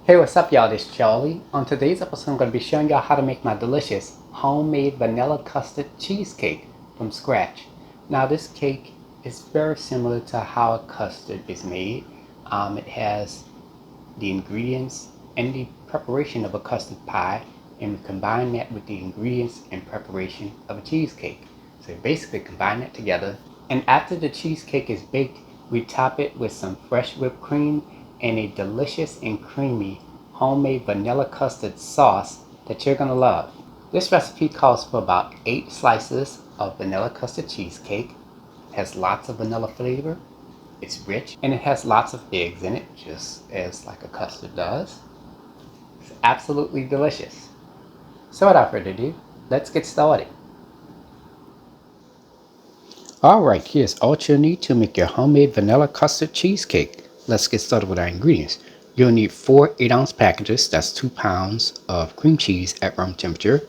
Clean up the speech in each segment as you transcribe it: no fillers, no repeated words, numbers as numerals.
Hey, what's up y'all, this is Charlie. On today's episode I'm going to be showing y'all how to make my delicious homemade vanilla custard cheesecake from scratch. Now this cake is very similar to how a custard is made. It has the ingredients and the preparation of a custard pie, and we combine that with the ingredients and preparation of a cheesecake. So we basically combine that together, and after the cheesecake is baked, we top it with some fresh whipped cream and a delicious and creamy homemade vanilla custard sauce that you're gonna love. This recipe calls for about 8 slices of vanilla custard cheesecake. It has lots of vanilla flavor, it's rich, and it has lots of eggs in it, just as like a custard does. It's absolutely delicious. So without further ado, let's get started. Alright, here's all you'll need to make your homemade vanilla custard cheesecake. Let's get started with our ingredients. You'll need 4 8-ounce packages, that's 2 pounds of cream cheese at room temperature.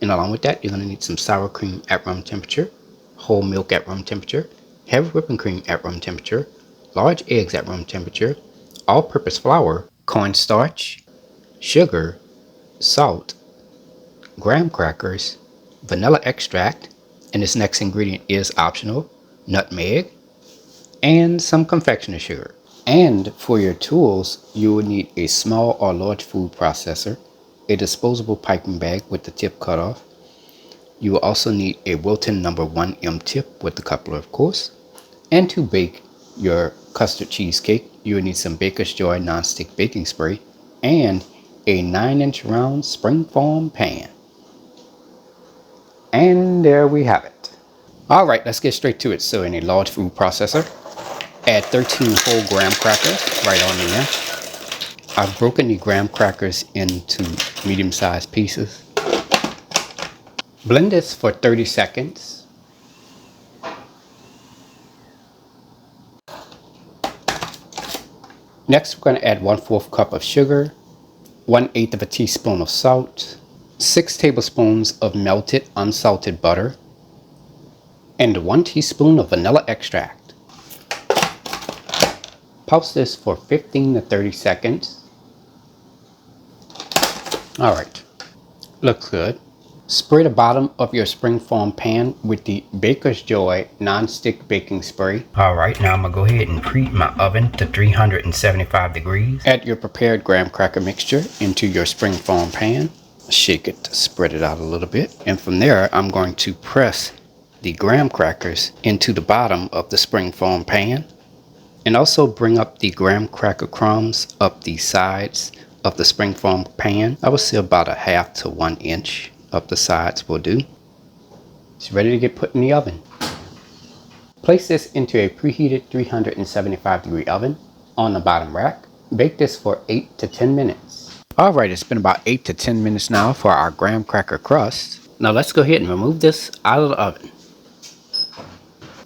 And along with that, you're going to need some sour cream at room temperature, whole milk at room temperature, heavy whipping cream at room temperature, large eggs at room temperature, all-purpose flour, cornstarch, sugar, salt, graham crackers, vanilla extract, and this next ingredient is optional, nutmeg, and some confectioner's sugar. And for your tools, you will need a small or large food processor, a disposable piping bag with the tip cut off. You will also need a Wilton No. 1M tip with the coupler, of course. And to bake your custard cheesecake, you will need some Baker's Joy nonstick baking spray and a 9-inch round springform pan. And there we have it. Alright, let's get straight to it. So in a large food processor, add 13 whole graham crackers right on there. I've broken the graham crackers into medium-sized pieces. Blend this for 30 seconds. Next, we're going to add 1/4 cup of sugar, 1/8 of a teaspoon of salt, 6 tablespoons of melted unsalted butter, and 1 teaspoon of vanilla extract. Pulse this for 15 to 30 seconds. Alright, looks good. Spray the bottom of your springform pan with the Baker's Joy non-stick baking spray. Alright, now I'm going to go ahead and preheat my oven to 375 degrees. Add your prepared graham cracker mixture into your springform pan. Shake it to spread it out a little bit. And from there, I'm going to press the graham crackers into the bottom of the springform pan. And also bring up the graham cracker crumbs up the sides of the springform pan. I would say about 1/2 to 1 inch up the sides will do. It's ready to get put in the oven. Place this into a preheated 375 degree oven on the bottom rack. Bake this for 8 to 10 minutes. Alright, it's been about 8 to 10 minutes now for our graham cracker crust. Now let's go ahead and remove this out of the oven.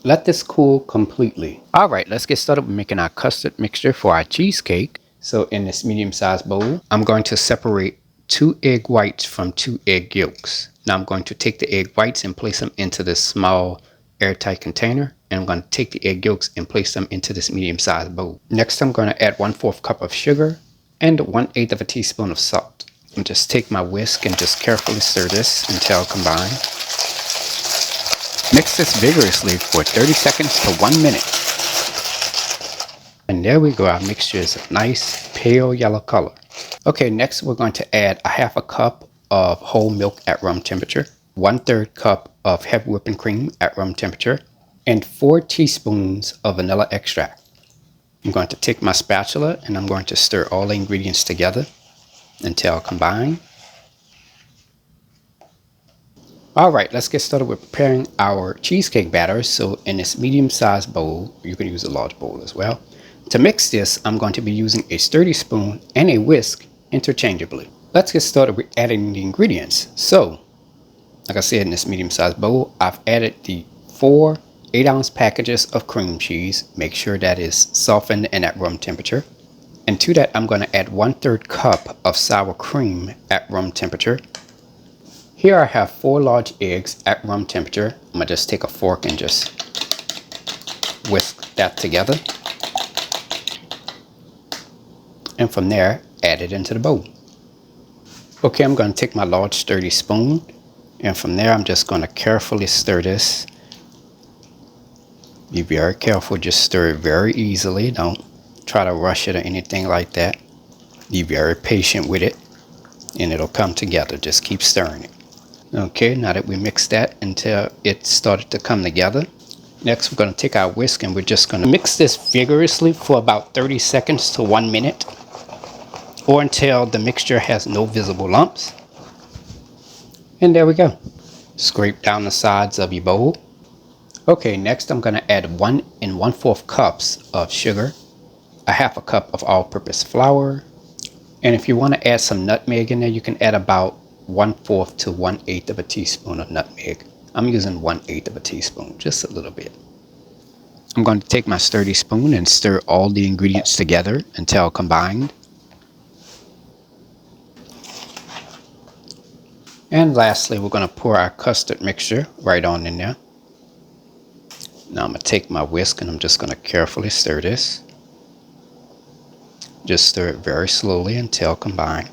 Let this cool completely. Alright, let's get started with making our custard mixture for our cheesecake. So in this medium-sized bowl, I'm going to separate 2 egg whites from 2 egg yolks. Now I'm going to take the egg whites and place them into this small airtight container. And I'm going to take the egg yolks and place them into this medium-sized bowl. Next, I'm going to add 1/4 cup of sugar and 1/8 of a teaspoon of salt. And just take my whisk and just carefully stir this until combined. Mix this vigorously for 30 seconds to 1 minute. And there we go, our mixture is a nice pale yellow color. Okay, next we're going to add 1/2 cup of whole milk at room temperature, 1/3 cup of heavy whipping cream at room temperature, and 4 teaspoons of vanilla extract. I'm going to take my spatula and I'm going to stir all the ingredients together until combined. Alright, let's get started with preparing our cheesecake batter. So in this medium-sized bowl, you can use a large bowl as well. To mix this, I'm going to be using a sturdy spoon and a whisk interchangeably. Let's get started with adding the ingredients. So, like I said, in this medium-sized bowl, I've added the 4 8-ounce packages of cream cheese. Make sure that is softened and at room temperature. And to that, I'm going to add 1/3 cup of sour cream at room temperature. Here I have 4 large eggs at room temperature. I'm going to just take a fork and just whisk that together. And from there, add it into the bowl. Okay, I'm going to take my large sturdy spoon, and from there I'm just going to carefully stir this. Be very careful, just stir it very easily. Don't try to rush it or anything like that. Be very patient with it and it'll come together. Just keep stirring it. Okay, now that we mixed that until it started to come together, next we're going to take our whisk and we're just going to mix this vigorously for about 30 seconds to 1 minute, or until the mixture has no visible lumps. And there we go. Scrape down the sides of your bowl. Okay, next I'm going to add 1 1/4 cups of sugar, a 1/2 cup of all-purpose flour, and if you want to add some nutmeg in there, you can add about 1/4 to 1/8 of a teaspoon of nutmeg. I'm using 1/8 of a teaspoon, just a little bit. I'm going to take my sturdy spoon and stir all the ingredients together until combined. And lastly, we're going to pour our custard mixture right on in there. Now I'm going to take my whisk and I'm just going to carefully stir this. Just stir it very slowly until combined.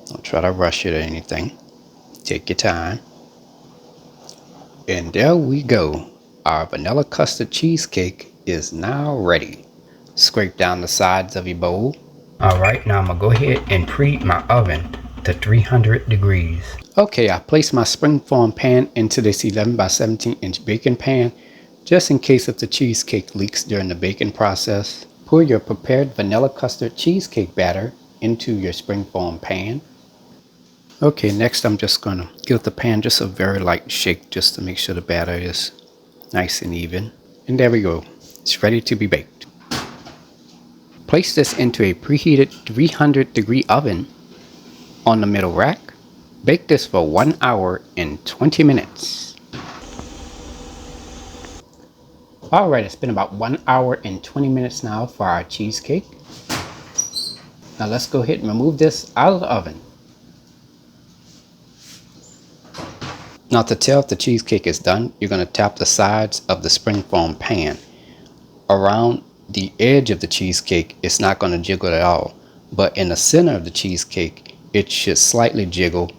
Don't try to rush it or anything. Take your time. And there we go. Our vanilla custard cheesecake is now ready. Scrape down the sides of your bowl. Alright, now I'm going to go ahead and preheat my oven to 300 degrees. Okay, I placed my springform pan into this 11 by 17 inch baking pan, just in case if the cheesecake leaks during the baking process. Pour your prepared vanilla custard cheesecake batter into your springform pan. Okay, next I'm just going to give the pan just a very light shake just to make sure the batter is nice and even. And there we go. It's ready to be baked. Place this into a preheated 300 degree oven on the middle rack. Bake this for 1 hour and 20 minutes. Alright, it's been about 1 hour and 20 minutes now for our cheesecake. Now let's go ahead and remove this out of the oven. Now to tell if the cheesecake is done, you're going to tap the sides of the springform pan. Around the edge of the cheesecake, it's not going to jiggle at all. But in the center of the cheesecake, it should slightly jiggle.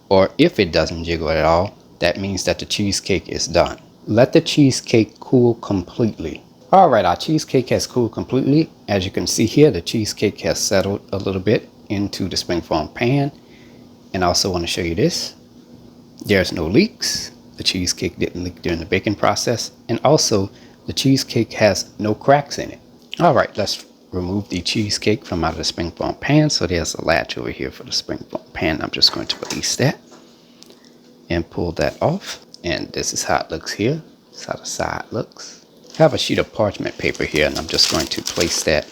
Or if it doesn't jiggle at all, that means that the cheesecake is done. Let the cheesecake cool completely. Alright, our cheesecake has cooled completely. As you can see here, the cheesecake has settled a little bit into the springform pan. And I also want to show you this. There's no leaks. The cheesecake didn't leak during the baking process. And also, the cheesecake has no cracks in it. Alright, let's remove the cheesecake from out of the springform pan. So there's a latch over here for the springform pan. I'm just going to release that and pull that off. And this is how it looks here. This is how the side looks. I have a sheet of parchment paper here, and I'm just going to place that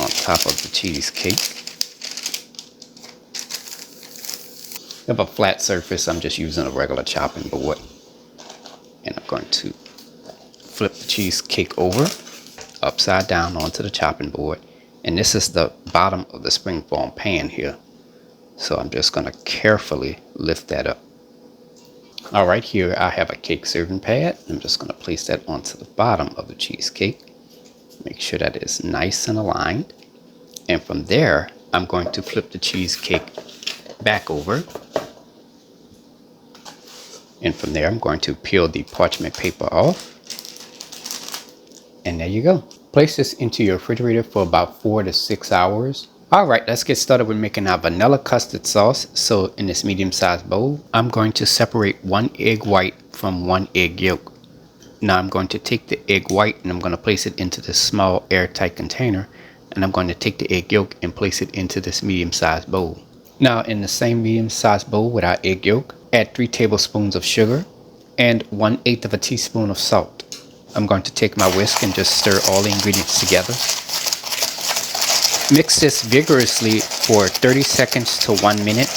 on top of the cheesecake. I have a flat surface. I'm just using a regular chopping board. And I'm going to flip the cheesecake over, upside down onto the chopping board. And this is the bottom of the springform pan here. So I'm just going to carefully lift that up. All right, here I have a cake serving pad. I'm just going to place that onto the bottom of the cheesecake. Make sure that it's nice and aligned. And from there, I'm going to flip the cheesecake back over. And from there, I'm going to peel the parchment paper off. And there you go. Place this into your refrigerator for about 4 to 6 hours. Alright, let's get started with making our vanilla custard sauce. So in this medium-sized bowl, I'm going to separate 1 egg white from 1 egg yolk. Now I'm going to take the egg white and I'm going to place it into this small airtight container. And I'm going to take the egg yolk and place it into this medium-sized bowl. Now in the same medium-sized bowl with our egg yolk, add 3 tablespoons of sugar and 1/8 of a teaspoon of salt. I'm going to take my whisk and just stir all the ingredients together. Mix this vigorously for 30 seconds to 1 minute.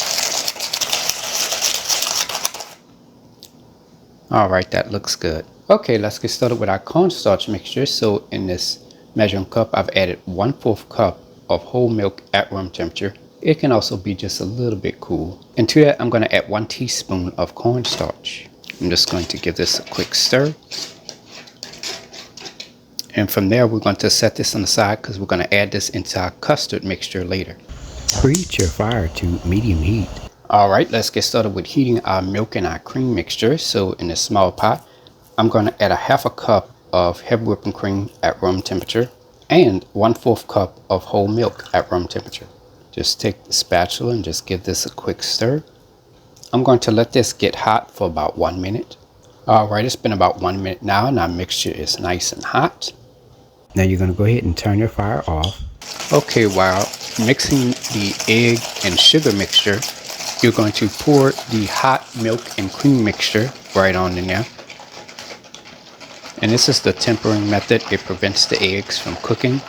Alright, that looks good. Okay, let's get started with our cornstarch mixture. So in this measuring cup, I've added 1/4 cup of whole milk at room temperature. It can also be just a little bit cool. And to that, I'm going to add 1 teaspoon of cornstarch. I'm just going to give this a quick stir. And from there, we're going to set this on the side because we're going to add this into our custard mixture later. Preheat your fire to medium heat. All right, let's get started with heating our milk and our cream mixture. So in a small pot, I'm going to add a half a cup of heavy whipping cream at room temperature and 1/4 cup of whole milk at room temperature. Just take the spatula and just give this a quick stir. I'm going to let this get hot for about 1 minute. All right, it's been about 1 minute now and our mixture is nice and hot. Now you're going to go ahead and turn your fire off. Okay, while mixing the egg and sugar mixture, you're going to pour the hot milk and cream mixture right on in there. And this is the tempering method. It prevents the eggs from cooking.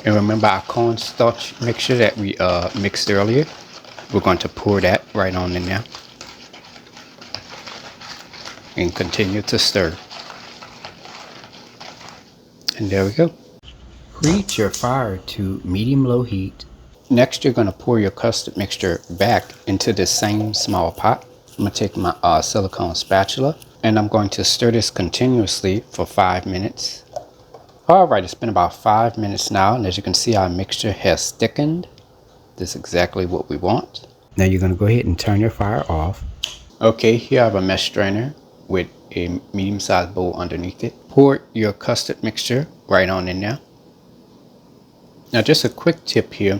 And remember our cornstarch mixture that we mixed earlier? We're going to pour that right on in there. And continue to stir. And there we go. Preheat your fire to medium-low heat. Next, you're going to pour your custard mixture back into the same small pot. I'm going to take my silicone spatula and I'm going to stir this continuously for 5 minutes. Alright, it's been about 5 minutes now, and as you can see, our mixture has thickened. This is exactly what we want. Now you're going to go ahead and turn your fire off. Okay, here I have a mesh strainer with a medium-sized bowl underneath it. Pour your custard mixture right on in there. Now just a quick tip here.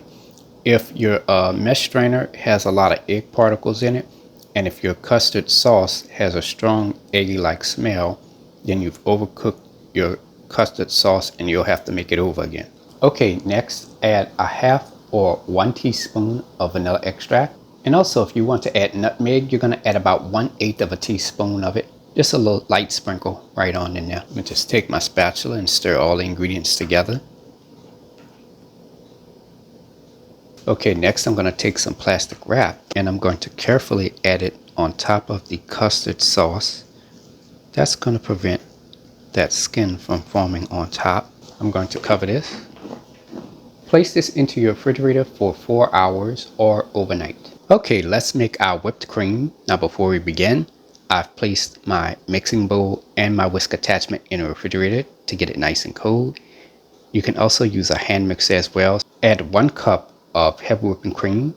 If your mesh strainer has a lot of egg particles in it, and if your custard sauce has a strong eggy-like smell, then you've overcooked your custard sauce and you'll have to make it over again. Okay, next add a half or 1 teaspoon of vanilla extract. And also if you want to add nutmeg, you're going to add about 1/8 of a teaspoon of it. Just a little light sprinkle right on in there. I'm going to just take my spatula and stir all the ingredients together. Okay, next I'm going to take some plastic wrap and I'm going to carefully add it on top of the custard sauce. That's going to prevent that skin from forming on top. I'm going to cover this. Place this into your refrigerator for 4 hours or overnight. Okay, let's make our whipped cream. Now before we begin, I've placed my mixing bowl and my whisk attachment in a refrigerator to get it nice and cold. You can also use a hand mixer as well. Add 1 cup of heavy whipping cream.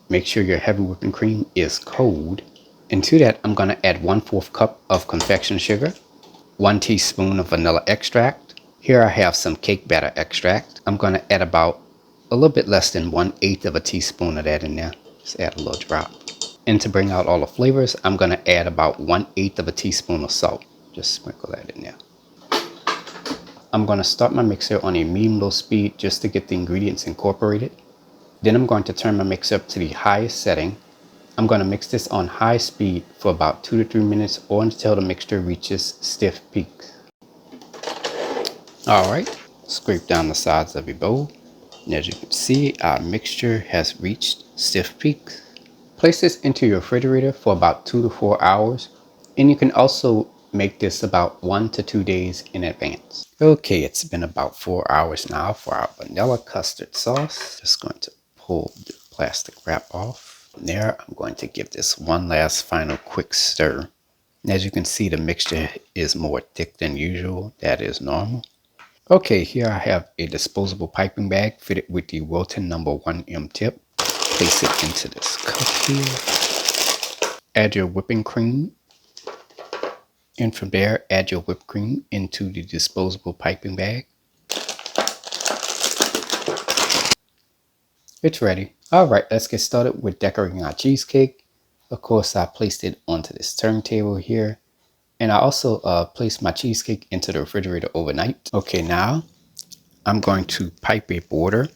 Make sure your heavy whipping cream is cold. And to that, I'm going to add 1/4 cup of confection sugar, 1 teaspoon of vanilla extract. Here I have some cake batter extract. I'm going to add about a little bit less than 1/8 of a teaspoon of that in there. Just add a little drop. And to bring out all the flavors, I'm going to add about 1/8 of a teaspoon of salt. Just sprinkle that in there. I'm going to start my mixer on a medium-low speed just to get the ingredients incorporated. Then I'm going to turn my mixer up to the highest setting. I'm going to mix this on high speed for about 2 to 3 minutes or until the mixture reaches stiff peaks. Alright, scrape down the sides of your bowl. And as you can see, our mixture has reached stiff peaks. Place this into your refrigerator for about 2 to 4 hours. And you can also make this about 1 to 2 days in advance. Okay, it's been about 4 hours now for our vanilla custard sauce. Just going to pull the plastic wrap off. From there, I'm going to give this one last final quick stir. And as you can see, the mixture is more thick than usual. That is normal. Okay, here I have a disposable piping bag fitted with the Wilton No. 1M tip. Place it into this cup here. Add your whipping cream. And from there, add your whipped cream into the disposable piping bag. It's ready. Alright, let's get started with decorating our cheesecake. Of course, I placed it onto this turntable here. And I also placed my cheesecake into the refrigerator overnight. Okay, now I'm going to pipe a border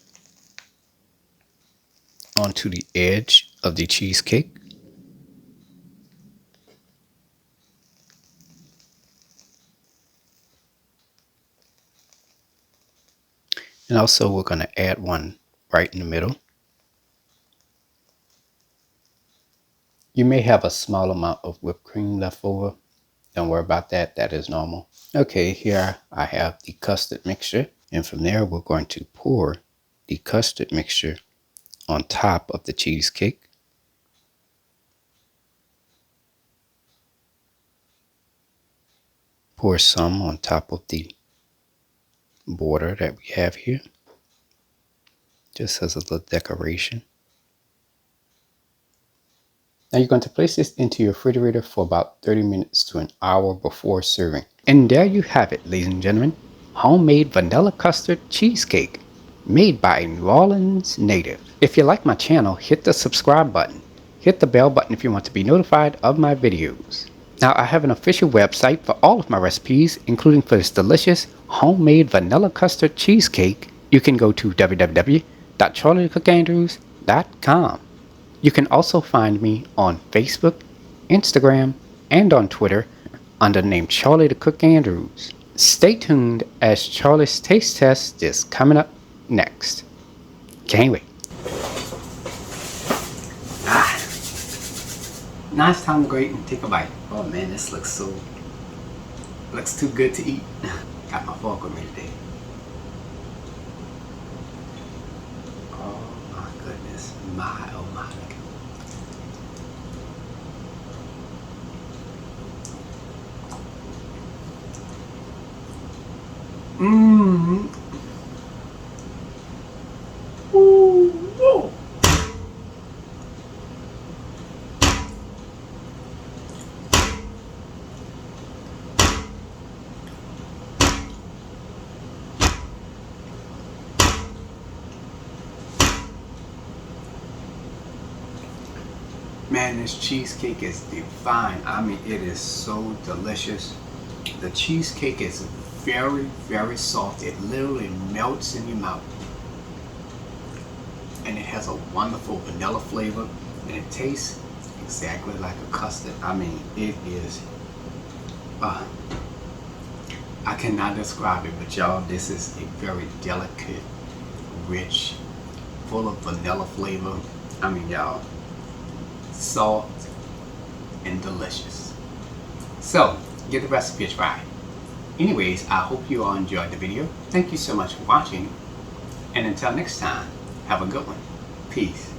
onto the edge of the cheesecake. And also we're going to add one right in the middle. You may have a small amount of whipped cream left over. Don't worry about that. That is normal. Okay, here I have the custard mixture. And from there, we're going to pour the custard mixture on top of the cheesecake. Pour some on top of the border that we have here, just as a little decoration. Now you're going to place this into your refrigerator for about 30 minutes to an hour before serving. And there you have it, ladies and gentlemen. Homemade vanilla custard cheesecake made by a New Orleans native. If you like my channel, hit the subscribe button. Hit the bell button if you want to be notified of my videos. Now I have an official website for all of my recipes, including for this delicious homemade vanilla custard cheesecake. You can go to www.charliethecookandrews.com. You can also find me on Facebook, Instagram, and on Twitter under the name Charlie the Cook Andrews. Stay tuned as Charlie's Taste Test is coming up next. Can't wait. Now it's time to go eat and take a bite. Oh man, this looks too good to eat. Got my fork with me today. Oh my goodness. Oh my. Mmm. Ooh. Whoa. Man, this cheesecake is divine. I mean, it is so delicious. The cheesecake is very, very soft. It literally melts in your mouth. And it has a wonderful vanilla flavor. And it tastes exactly like a custard. I mean, it is... I cannot describe it, but y'all, this is a very delicate, rich, full of vanilla flavor. I mean, y'all, salt and delicious. So, get the recipe a try. Anyways, I hope you all enjoyed the video. Thank you so much for watching. And until next time, have a good one. Peace.